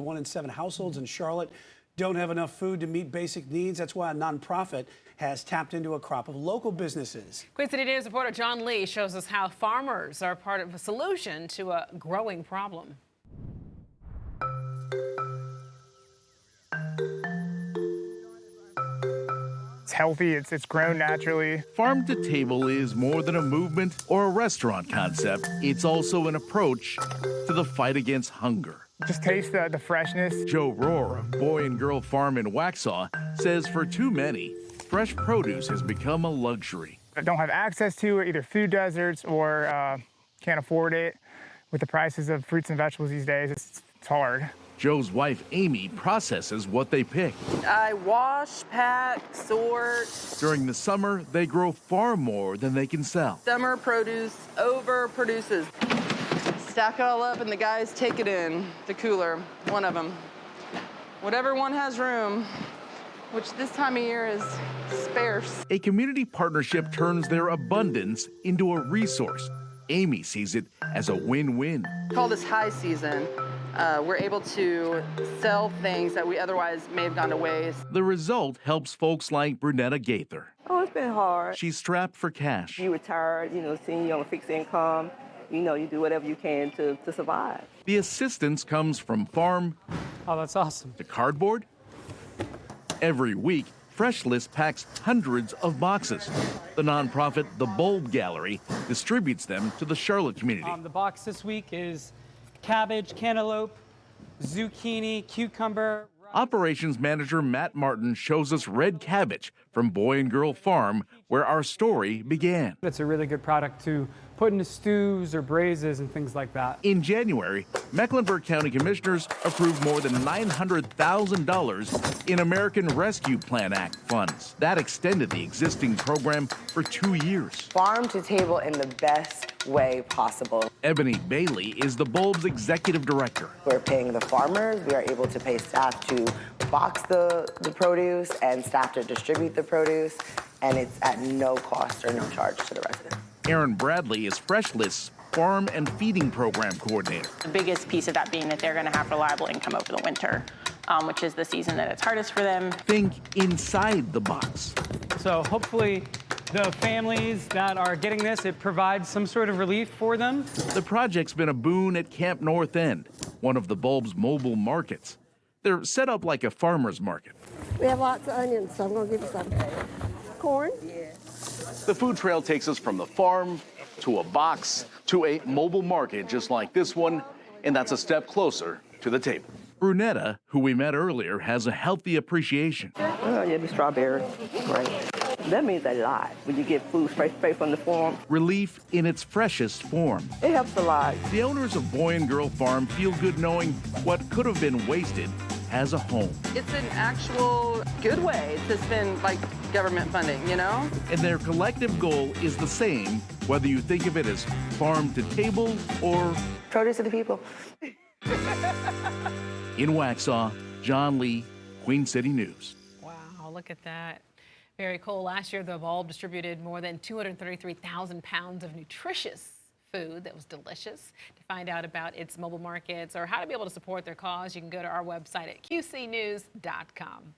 1 in 7 households in Charlotte don't have enough food to meet basic needs. That's why a nonprofit has tapped into a crop of local businesses. Queen City News reporter John Lee shows us how farmers are part of a solution to a growing problem. It's healthy, it's grown naturally. Farm to Table is more than a movement or a restaurant concept. It's also an approach to the fight against hunger. Just taste the freshness. Joe Rohr of Boy and Girl Farm in Waxhaw says for too many, fresh produce has become a luxury. I don't have access to it, either food deserts or can't afford it. With the prices of fruits and vegetables these days, it's hard. Joe's wife, Amy, processes what they pick. I wash, pack, sort. During the summer, they grow far more than they can sell. Summer produce overproduces. Stack it all up and the guys take it in the cooler, one of them. Whatever one has room, which this time of year is sparse. A community partnership turns their abundance into a resource. Amy sees it as a win-win. Call this high season. We're able to sell things that we otherwise may have gone to waste. The result helps folks like Brunetta Gaither. Oh, it's been hard. She's strapped for cash. You retired, seeing you on a fixed income, you do whatever you can to survive. The assistance comes from farm Oh, that's awesome. to cardboard. Every week, Freshlist packs hundreds of boxes. The nonprofit The Bulb Gallery distributes them to the Charlotte community. The box this week is cabbage, cantaloupe, zucchini, cucumber. Operations manager Matt Martin shows us red cabbage from Boy and Girl Farm, where our story began. It's a really good product to put into stews or braises and things like that. In January, Mecklenburg County Commissioners approved more than $900,000 in American Rescue Plan Act funds. That extended the existing program for 2 years. Farm to table in the best way possible. Ebony Bailey is the Bulb's executive director. We're paying the farmers. We are able to pay staff to box the produce and staff to distribute the produce, and it's at no cost or no charge to the residents. Aaron Bradley is Freshlist's Farm and Feeding Program Coordinator. The biggest piece of that being that they're going to have reliable income over the winter, which is the season that it's hardest for them. Think inside the box. So hopefully the families that are getting this, it provides some sort of relief for them. The project's been a boon at Camp North End, one of the Bulb's mobile markets. They're set up like a farmer's market. We have lots of onions, so I'm going to give you some. Corn? The food trail takes us from the farm to a box to a mobile market just like this one, and that's a step closer to the table. Brunetta, who we met earlier, has a healthy appreciation. Oh, yeah, the strawberry. Right. That means a lot when you get food straight from the farm. Relief in its freshest form. It helps a lot. The owners of Boy and Girl Farm feel good knowing what could have been wasted has a home. It's an actual good way to spend like government funding, And their collective goal is the same, whether you think of it as farm to table or Produce to the people. In Waxhaw, John Lee, Queen City News. Wow, look at that. Very cool. Last year, the Bulb distributed more than 233,000 pounds of nutritious food that was delicious. To find out about its mobile markets or how to be able to support their cause, you can go to our website at qcnews.com.